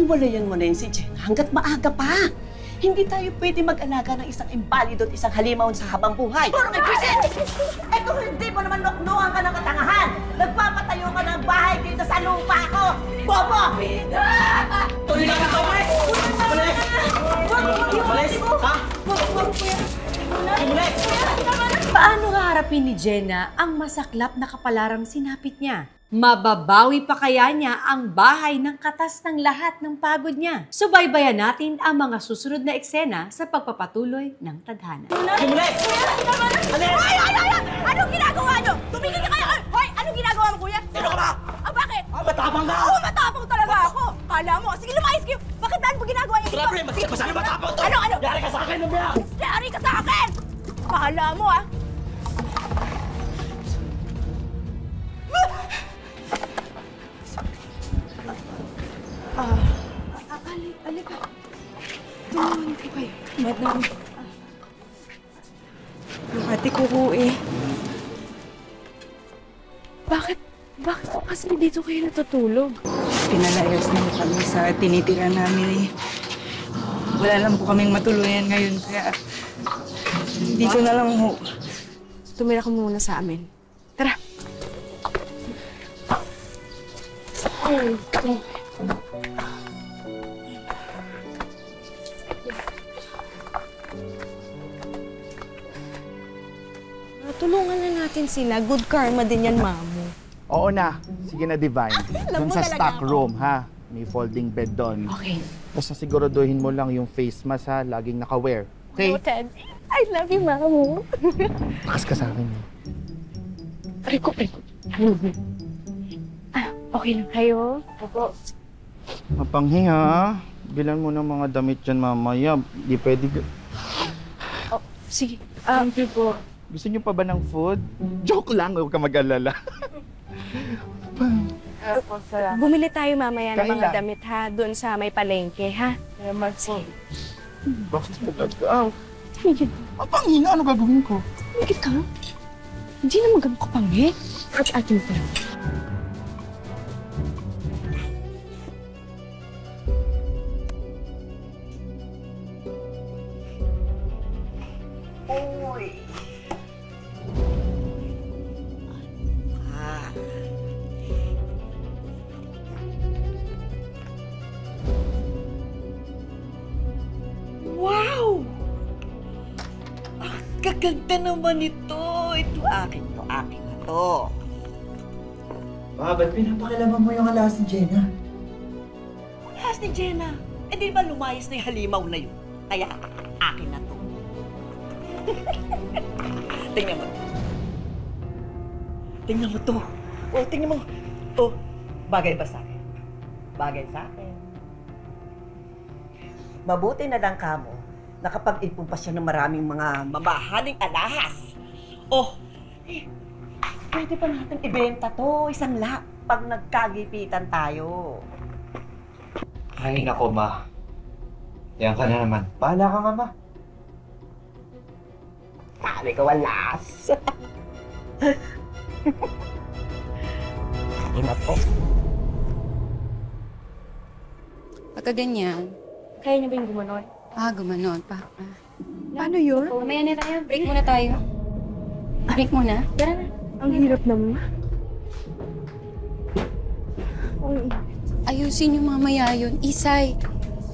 hiwalayan mo na yun si Jenna hanggat maaga pa. Hindi tayo pwede mag-alaga ng isang imbalido at isang halimaw sa habang buhay. Puro kay Chriset! Eh kung hindi mo naman nuknuhan ka ng katangahan, nagpapatayo ka ng bahay dito sa lupa ko! Bobo! Tuloy lang ako, Malis! Malis! Malis! Ha? Malis! Paano haharapin ni Jenna ang masaklap na kapalarang sinapit niya? Mababawi pa kaya niya ang bahay ng katas ng lahat ng pagod niya? Subaybayan natin ang mga susunod na eksena sa pagpapatuloy ng tadhana. Malis! Ay! Anong ginagawa nyo? Tumigil ka kayo! Hoy! Anong ginagawa mo, kuya? Sino ka ba? Ah, bakit? Matapang ka! Oo, matapang talaga ako! Kala mo, sige lumayas kayo! Bakit ano ba ginagawa niyo dito? Grabe, masyado matapang to! Ano? Yari ka sa akin, Lumia! Yari ka sa akin! Kala mo, ah! Alika. Tulungan ko kayo. Madam. Yung ate ko eh. Bakit po kasi dito kayo natutulog? Pinalayas na kami sa tinitira namin eh. Wala lang po kaming matuluyan ngayon kaya dito na lang ho. Tumira ka muna sa amin. Tara. Tulungan na natin sila. Good karma din yan, Mamo. Oo na. Sige na, Divine. Doon sa stock room, ha? May folding bed doon. Okay. Basta siguraduhin mo lang yung face mask, ha? Laging naka-wear. Okay? Noted. I love you, Mamo. Takas ka sa akin. Rico. Okay lang kayo? Opo. Mapanghi, ha? Bilan mo ng mga damit dyan mamaya. Di pwede... Sige. Thank you po. Gusto niyo pa ba ng food? Joke lang, huwag ka mag-alala. Bumili tayo mamaya ng mga Kailan? damit, ha? Doon sa may palengke, ha? Bakit talaga? Mapanghi na, ano gagawin ko? Tumigil ka. Hindi naman ganun kapanghi. At atin pa. Wow! Ang gaganda naman ito. Ito akin na to. Ba't pinapakilaman mo yung alas ni Jenna? Alas ni Jenna. Eh di ba lumayas na yung halimaw na yun? Kaya akin na to. Tingnan mo. Tingnan mo to. Oh, tingnan mo. Oh, bagay ba sa akin? Bagay sa akin. Mabuti na lang kamo, nakapag-ipon pa siya ng maraming mga mamahaling alahas. Oh, pwede pa natin ibenta to, isang lot, pag nagkagipitan tayo. Ay, nako, Ma. Yan ka na naman. Bahala ka nga, Ma. Pare ka walas. Ina po. Pagka ganyan. Kaya niyo ba yung gumanon? Gumanon pa. Paano yun? Mamaya na tayo. Break muna tayo. Break muna. Tara na. Ang hirap naman. Ayusin yung mamaya yun. Isay.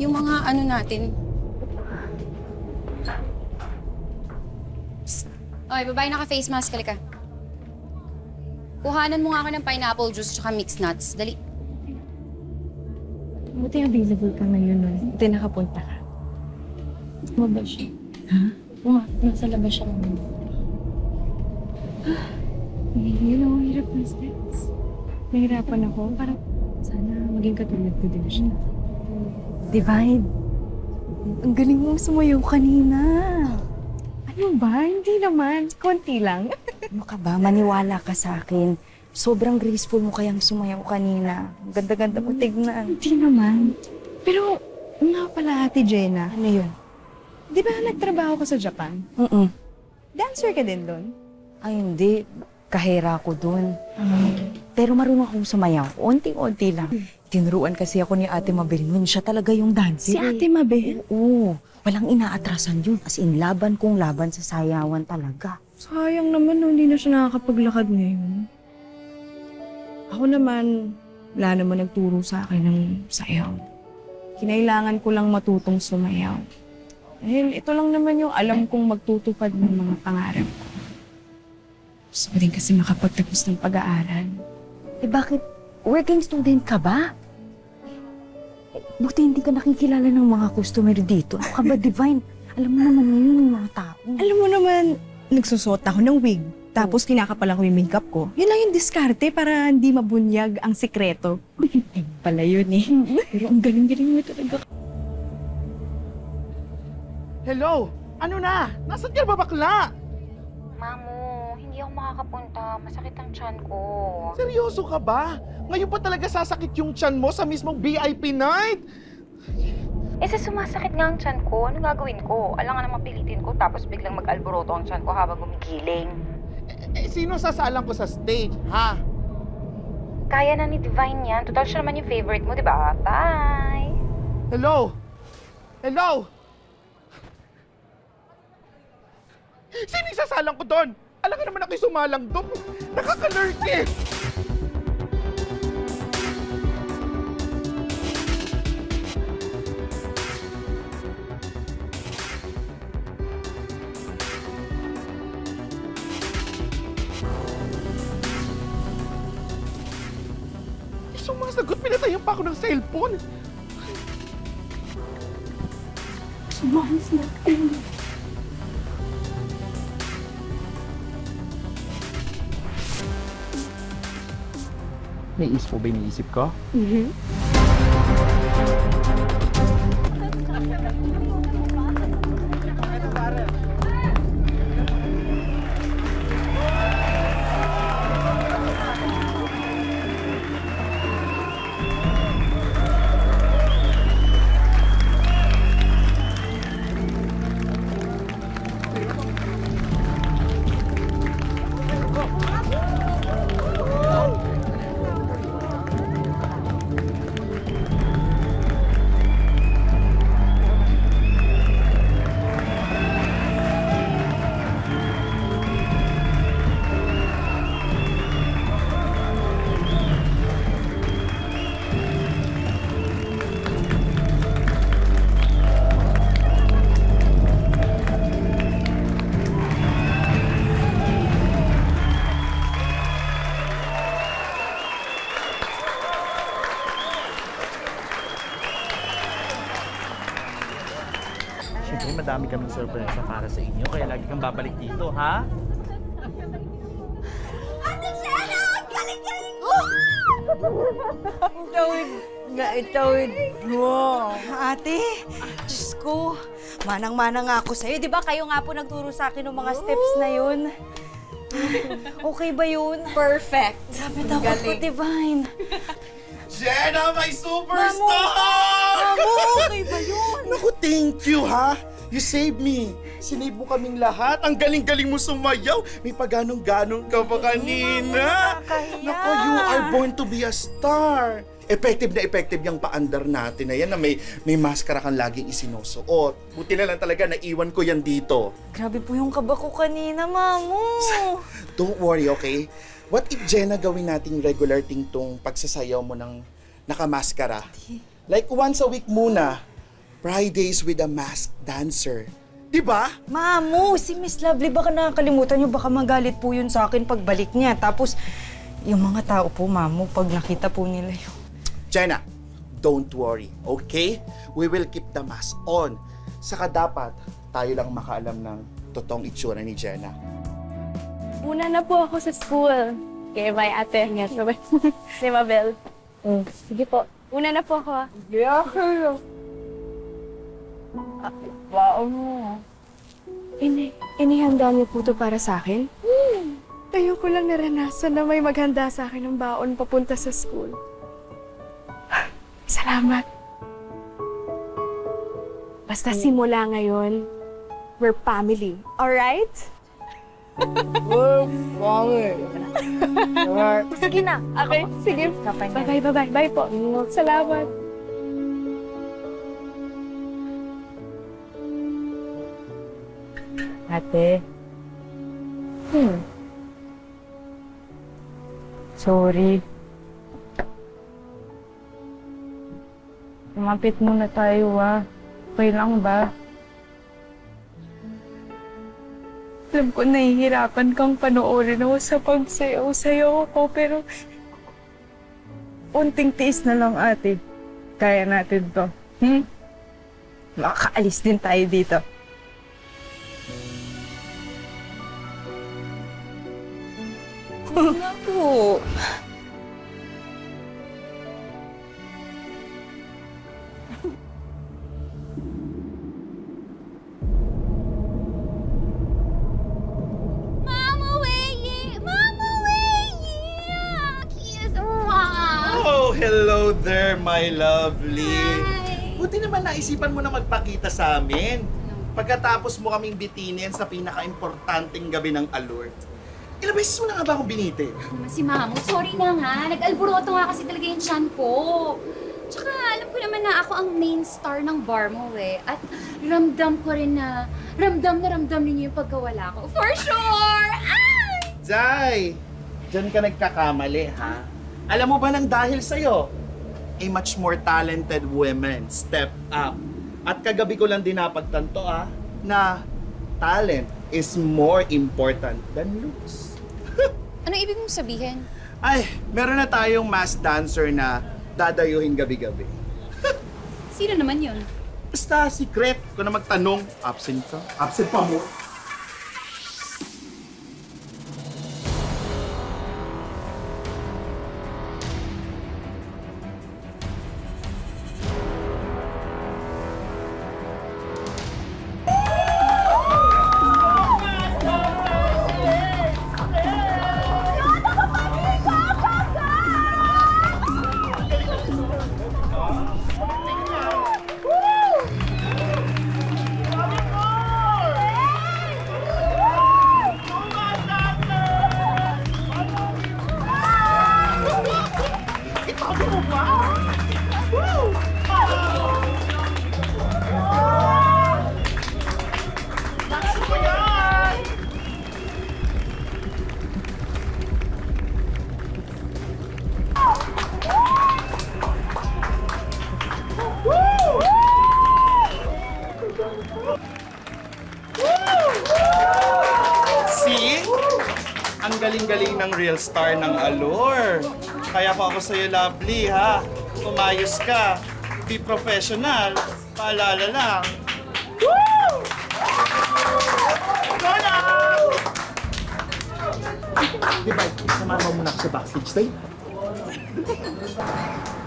Yung mga ano natin. Psst. Oy, babae naka-face mask. Halika. Kuhanan mo nga ako ng pineapple juice tsaka mixed nuts. Dali. Buti available ka ngayon nun. Buti nakapunta ka. Lumabas siya. Ha? Nasa labas siya naman. Yun ang hirap ng steps. Nahirapan ako. Parang sana maging katulad ko din siya. Divine. Ang galing mong sumayaw kanina. Ano ba? Hindi naman. Konti lang. Ano ka ba? Maniwala ka sa akin. Sobrang graceful mo kayang sumayaw kanina. Ang ganda-ganda mo tignan. Hindi naman. Pero, nga pala Ate Jenna. Ano yun? Di ba nagtrabaho ka sa Japan? Dancer ka din doon? Ay, hindi. Kahera ko dun. Pero marunong akong sumayaw. Unti-unti lang. Tinuruan kasi ako ni Ate Mabel nun. Siya talaga yung dancer. Si Ate Mabel? Oo. Walang inaatrasan yun. As in, laban kung laban sa sayawan talaga. Sayang naman, no, hindi na siya nakakapaglakad ngayon. Ako naman, wala naman nagturo sa akin ng sayaw. Kinailangan ko lang matutong sumayaw. Dahil ito lang naman yung alam kong magtutupad ng mga pangarap ko. Gusto ko din kasi makapagtapos ng pag-aaral. Eh bakit? Working student ka ba? Buti hindi ka nakikilala ng mga customer dito. Ano ka ba, Divine? Alam mo naman ngayon yung mga tao. Alam mo naman, nagsusot ako ng wig. Tapos kinakapalan ko yung makeup ko. Yun lang yung diskarte para hindi mabunyag ang sikreto. Ay, pala yun eh. Pero ang galing-galing mo talaga. Hello? Ano na? Nasaan ka ba, bakla? Mamo, hindi ako makakapunta. Masakit ang tiyan ko. Seryoso ka ba? Ngayon pa talaga sasakit yung tiyan mo sa mismong VIP night? Eh, sa sumasakit nga ang tiyan ko, ano gagawin ko? Alangan na mapilitin ko, tapos biglang mag-alboroto ang tiyan ko habang gumigiling. Sino sasalang ko sa stage, ha? Kaya na ni Divine yan. Total siya naman yung favorite mo, di ba? Bye! Hello? Hello? Sino yung sasalang ko doon? Alam ka naman ako'y sumalang doon. Nakakalurk eh! Sumasagot, pinatayan pa ako ng cellphone. Sumayos na. May isip mo ba iniisip ko? Siyempre, madami kaming sorpresa para sa inyo, kaya lagi kang babalik dito, ha? Ate Jenna! Galing-galing mo! Itawid mo. Ate, Diyos ko, manang-mana nga ako sa'yo. Di ba kayo nga po nagturo sa akin ng mga steps na yun? Okay ba yun? Perfect. Sabi daw ko, Divine. Jenna, my superstar! Mamo, okay ba yun? Naku, thank you, ha? You saved me. Sinave mo kaming lahat. Ang galing-galing mo sumayaw. May paganong-ganon ka pa kanina. Naku, you are born to be a star. Effective na effective yung paandar natin na yan na may maskara kang laging isinusuot. Buti na lang talaga naiwan ko yan dito. Grabe po yung kaba ko kanina, Mamo. Don't worry, okay? What if, Jenna, gawin nating regular thing tong pagsasayaw mo ng nakamaskara? Like once a week muna, Fridays with a masked dancer. Diba? Mamo, si Miss Lovely, baka nakakalimutan niyo, baka magalit po yun sa akin pagbalik niya. Tapos, yung mga tao po, Mamo, pag nakita po nila yun. Jenna, don't worry, okay? We will keep the mask on. Saka dapat, tayo lang makaalam ng totoong itsura ni Jenna. Una na po ako sa school. Kaya may ate niya. Si Mabel. Sige po. Una na po ako. Wow mo. Inihanda niyo po ito para sa akin? Ayoko lang naranasan na may maghanda sa akin ng baon papunta sa school. Salamat. Basta simula ngayon, we're family. Alright? Sige na. Okay, sige. Bye-bye. Bye po. Salamat. Ate. Sorry. Lumapit muna tayo, Okay lang ba? Alam ko nahihirapan kang panoorin ako sa pagsayaw-sayaw ko, pero unting tiis na lang, ate. Kaya natin to. Makakaalis din tayo dito. Naku. Oh, hello there, my lovely. Buti naman naisipan mo na magpakita sa amin. Pagkatapos mo kaming bitinin sa pinaka-importanting gabi ng Allure. Ilang beses mo na nga ba akong biniti? Si Mamo, sorry na nga. Nag-alboroto nga kasi talaga yung tiyan ko. Tsaka alam ko naman na ako ang main star ng bar mo At ramdam ko rin na ramdam ninyo yung pagkawala ko. For sure! Ay! Jai, dyan ka nagkakamali, ha? Alam mo ba nang dahil sa'yo, a much more talented women step up. At kagabi ko lang din napagtanto, na talent is more important than looks. Ano ibig mong sabihin? Ay, meron na tayong mass dancer na dadayuhin gabi-gabi. Sino naman yun? Basta secret ko na magtanong. Absent ka? Absent pa mo? See? Ang galing-galing ng real star ng Allure. Kaya pa ako sa'yo, lovely, ha? Umayos ka. Be professional. Paalala lang. Woo! Go now! Diba, samahan mo muna ako sa backstage tayo?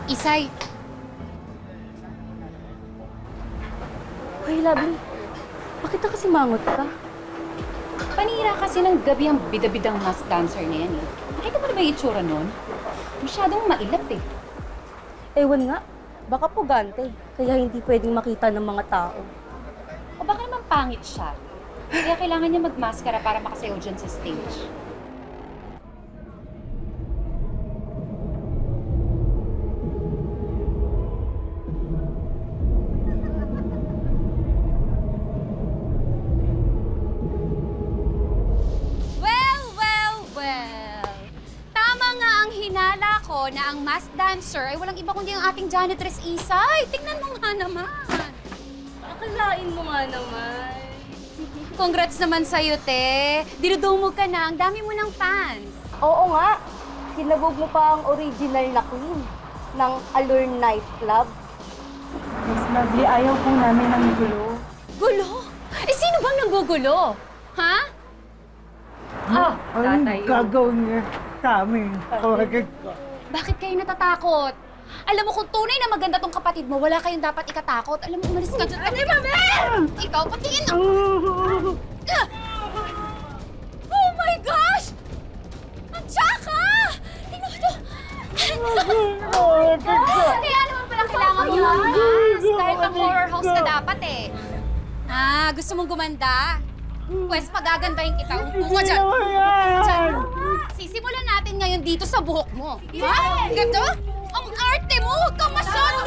Isay, Hoy, Lovely. Bakit nakasimangot ka? panira kasi ng gabi ang bida-bidang mask dancer na yan Nakita mo na ba yung itsura nun? Masyadong mailap Ewan nga. Baka pugante. Kaya hindi pwedeng makita ng mga tao. O baka naman pangit siya. Kaya kailangan niya magmaskara para makasayaw dyan sa stage. Na ang mask dancer ay walang iba kundi ang ating janitress Isay. Tingnan mo nga naman. Akalain mo nga naman. Congrats naman sa'yo, te. Dinudumog ka na. Ang dami mo ng fans. Oo nga. Kinabog mo pa ang original na queen ng Allure Nightclub. Miss Lovely, ayaw po namin ng gulo. Gulo? Eh, sino bang nanggugulo? Ha? Anong gagawin niya sa amin? Bakit kayo natatakot? Alam mo, kung tunay na maganda tong kapatid mo, wala kayong dapat ikatakot. Alam mo, umalis ka dyan. Ate, Mabel! Ikaw, patingin na! Oh my gosh! Ang tsaka! Tingnan mo ito! Kaya naman pala kailangan mo yung mask. Dahil pang horror house ka dapat Gusto mong gumanda? Pwes pagagandahin kita. Upo ka dyan. Sisimulan natin ngayon dito sa buhok mo. Ha? Gato? Ang arte mo! Huwag kang masyado!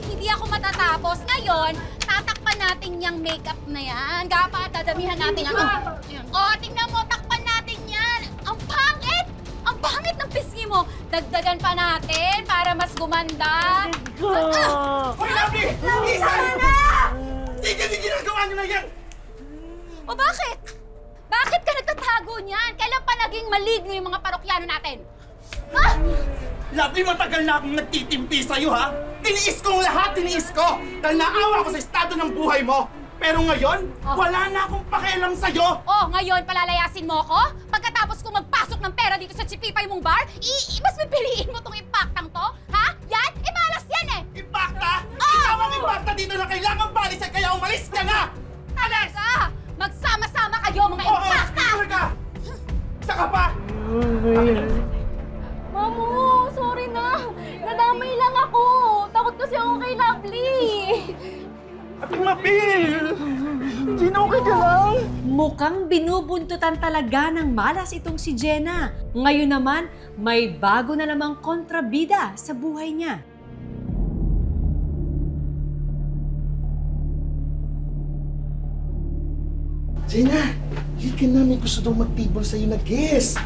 Hindi ako matatapos. Ngayon, tatakpan natin yung makeup na yan. Gapa, dadamihan natin ang... O, tingnan mo, takpan natin yan. Ang pangit! Ang pangit ng pisngi mo. Dagdagan pa natin para mas gumanda. Hoy, Lovely! Isa na! Hindi ginagawa niyo na yan! O bakit? Bakit ka nagtatago niyan? Kailan pa naging maligno yung mga parokyano natin? Ha? Lovely, matagal na akong nagtitimpi sa'yo, ha? Tiniis kong lahat, tiniis ko! Dahil naawa ko sa estado ng buhay mo! Pero ngayon, wala na akong pakialam sa'yo! Oh, ngayon palalayasin mo ko? Pagkatapos kong magpasok ng pera dito sa Chipipay mong bar, mas pipiliin mo tong impaktang to? Ha? Yan? Malas yan eh! Impakta? Ikaw ang impakta dito na kailangan balisan kaya umalis ka na! Alas! Magsama-sama kayo mga impakta! Ka! Saka pa! Mamu, sorry na. Nadamay lang ako. Takot kasi ako kay Lovely. Ate Mapil! Gina, okay ka lang? Mukhang binubuntutan talaga ng malas itong si Jenna. Ngayon naman, may bago na namang kontrabida sa buhay niya. Jenna, ka na, may gusto daw mag-table sa'yo na guest.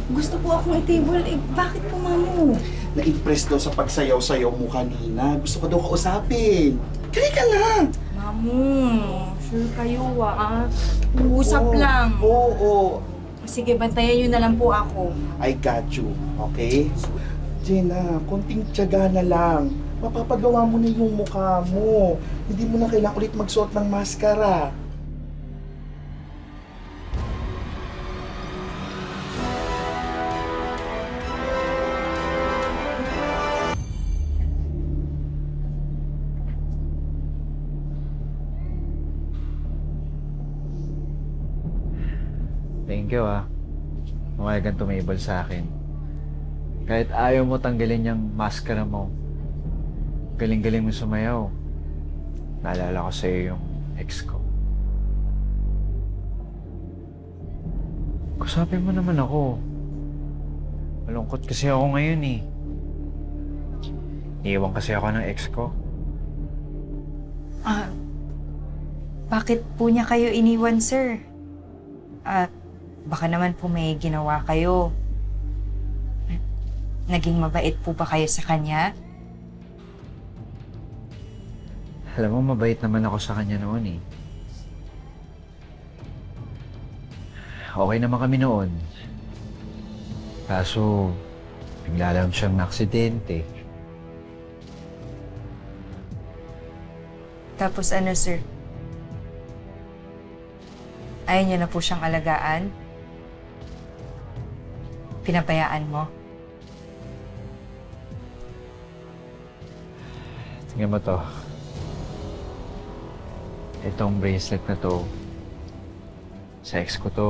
Gusto po akong i-table. Bakit po, Mamu? Na-impress daw sa pagsayaw-sayaw mo kanina. Gusto ko daw kausapin. Kaya ka na! Mamu, sure kayo Uusap lang. Oo. Sige, bantayan niyo na lang po ako. I got you, okay? Jenna, konting tiyaga na lang. Mapapagawa mo na yung mukha mo. Hindi mo na kailangan ulit magsuot ng maskara. Thank you, Umayagan tumable sa akin. Kahit ayaw mo tanggalin yung maskara mo, galing-galing mo sumayaw. Naalala ko sa'yo yung ex ko. Kusapin mo naman ako. Malungkot kasi ako ngayon eh. Iiwan kasi ako ng ex ko. Bakit po niya kayo iniwan, sir? Baka naman po may ginawa kayo. Naging mabait po ba kayo sa kanya? Alam mo, mabait naman ako sa kanya noon eh. Okay naman kami noon. Kaso, bigla lang siyang naaksidente. Tapos ano, sir? Ayaw niyo na po siyang alagaan? Pinabayaan mo? Tingnan mo to. Itong bracelet na to, sa ex ko to.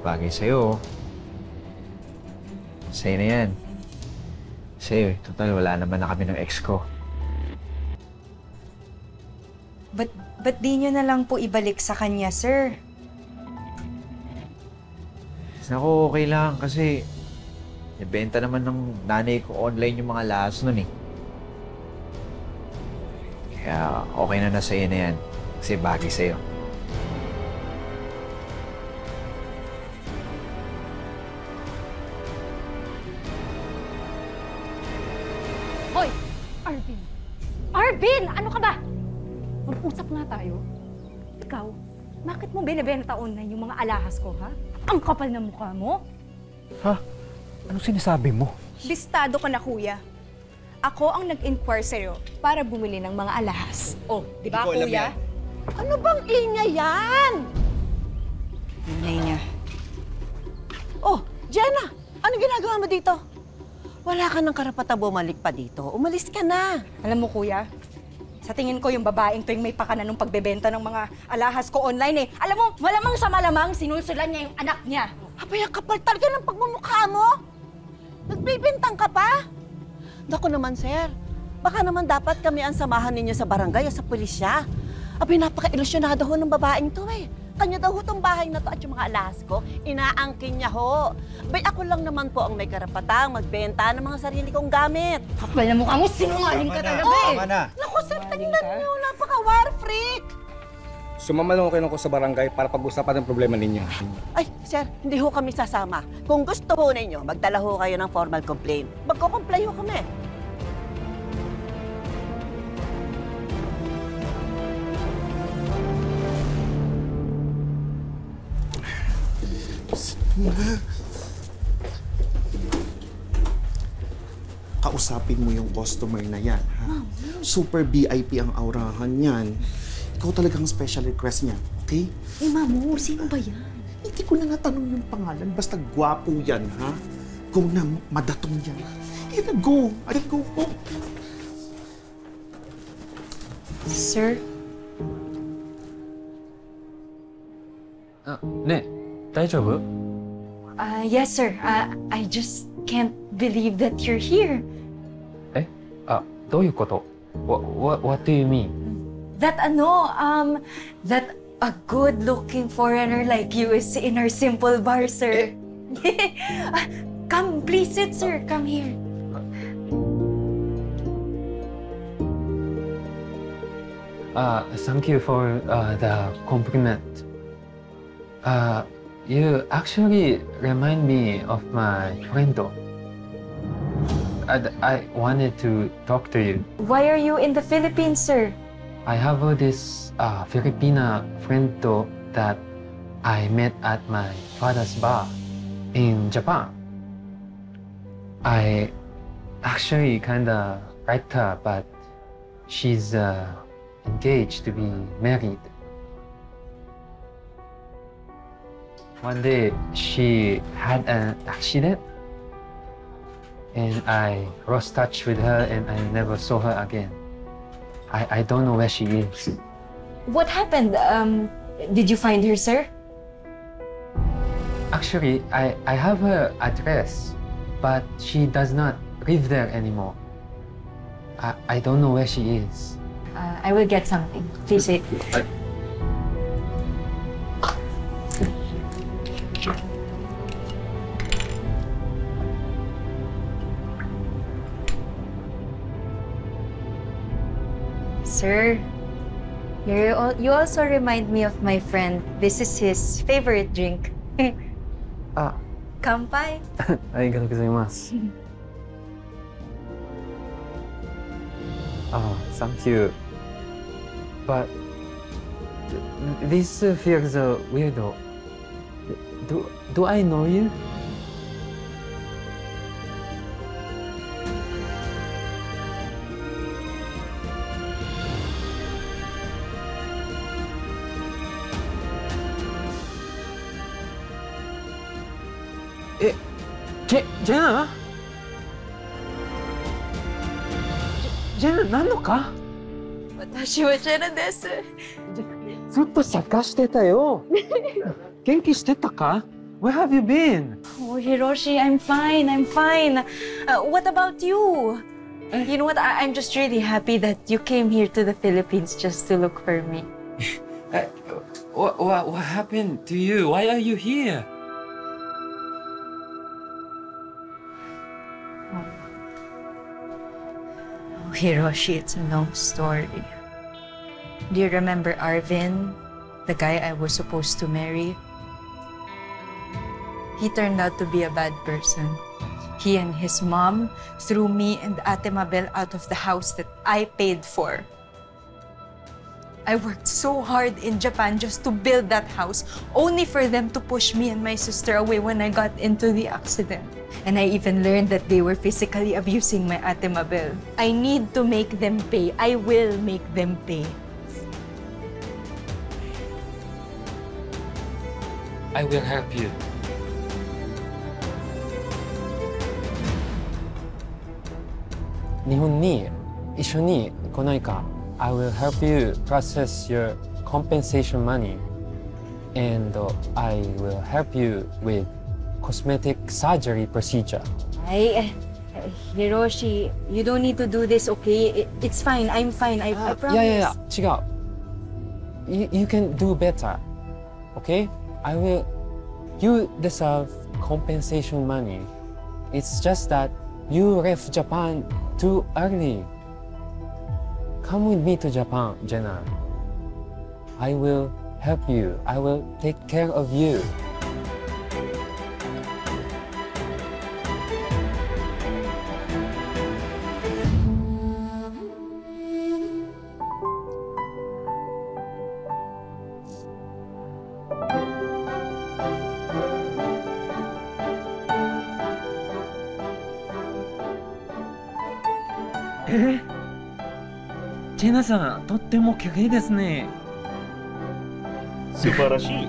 Bagay sa'yo. Sa'yo na yan. Sa'yo, total wala naman na kami ng ex ko. Ba't di nyo na lang po ibalik sa kanya, sir? Naku, okay lang kasi nabenta naman ng nanay ko online yung mga lahas nun eh. Kaya okay na sa'yo na yan kasi bagay sa'yo. Hoy! Arvin! Arvin! Ano ka ba? Mag-usap nga tayo. Ikaw, bakit mo binibenta online yung mga alahas ko, ha? Ang kapal na mukha mo. Ha? Anong sinasabi mo? Bistado ka na, kuya. Ako ang nag-inquire sa'yo para bumili ng mga alahas. Oh, di ba, kuya? Ano bang ingay yan? Ingay niya. Oh, Jenna! Anong ginagawa mo dito? Wala ka ng karapatang bumalik pa dito. Umalis ka na. Alam mo, kuya, sa tingin ko yung babaeng to yung may pakana nung pagbebenta ng mga alahas ko online eh. Alam mo, malamang sa malamang sinulsulan niya yung anak niya. Abay, ang kapal talaga ng pagmumukha mo. Nagbibintang ka pa? Naku naman, sir. Baka naman dapat kami ang samahan ninyo sa barangay o sa pulisya. Abay, napaka-ilusyonado ho ng babaeng to eh. Kanya daw ho tong bahay na to at yung mga alahas ko, inaangkin niya ho. Bay, ako lang naman po ang may karapatang magbenta ng mga sarili kong gamit. Kapal na mukha mo, sinungaling ka talaga eh. Tama na. Naku, sir, tingnan niyo, napaka-war freak. Sumama lang kayo ko sa barangay para pag-usapan ang problema ninyo. Ay, sir, hindi ho kami sasama. Kung gusto ho ninyo, magdala ho kayo ng formal complaint. Magko-comply ho kami. Kausapin mo yung customer na yan, ha? Super VIP ang aurahan yan. Ikaw talagang special request niya, okay? Eh, Mamu, sino ba yan? Hindi ko na natanong yung pangalan, basta gwapo yan, ha? Go na, madatong yan. Eh, go! Ay, go! Oh. Sir? Ne, 大丈夫? Yes, sir. I just can't believe that you're here. どういうこと? What do you mean? That that a good-looking foreigner like you is in our simple bar, sir. Come, please sit, sir. Come here. Thank you for the compliment. You actually remind me of my friend. I wanted to talk to you. Why are you in the Philippines, sir? I have this Filipina friend that I met at my father's bar in Japan. I actually kinda liked her, but she's engaged to be married. One day, she had an accident, and I lost touch with her, and I never saw her again. I don't know where she is. What happened? Did you find her, sir? Actually, I have her address, but she does not live there anymore. I don't know where she is. I will get something. Please wait. Sir, you also remind me of my friend. This is his favorite drink. Kanpai. ありがとうございます。Thank you. But this feels weird. Do I know you? Jenna? Jenna, 何のか? 私はジェナです。ずっと探してたよ。元気してたか? Where have you been? Oh, Hiroshi, I'm fine. I'm fine. What about you? You know what? I'm just really happy that you came here to the Philippines just to look for me. What happened to you? Why are you here? Oh, Hiroshi, it's a long story. Do you remember Arvin, the guy I was supposed to marry? He turned out to be a bad person. He and his mom threw me and Ate Mabel out of the house that I paid for. I worked so hard in Japan just to build that house, only for them to push me and my sister away when I got into the accident. And I even learned that they were physically abusing my Ate Mabel. I need to make them pay. I will make them pay. I will help you. I will help you process your compensation money, and I will help you with cosmetic surgery procedure. Hiroshi, you don't need to do this, okay? It's fine. I'm fine. I promise. Yeah. 違う。You can do better. Okay? I will. You deserve compensation money. It's just that you left Japan too early. Come with me to Japan, Jenna. I will help you. I will take care of you. Eh? ジェナさん、とっても綺麗ですね。素晴らしい。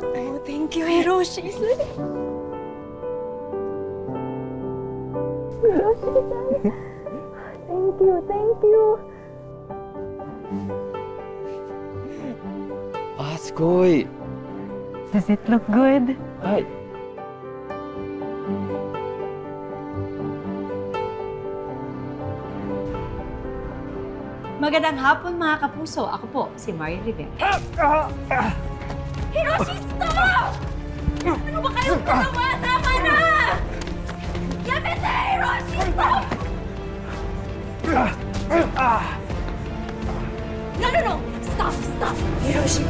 Oh, thank you, Hiroshi. Thank you. あ、すごい。Does it look good? はい。Magandang hapon mga kapuso. Ako po, si Mari Rivera. Hiroshi, stop! Ano ba kayong dalawa? Tama na! Yamete, Hiroshi, stop! No! Stop! Hiroshi,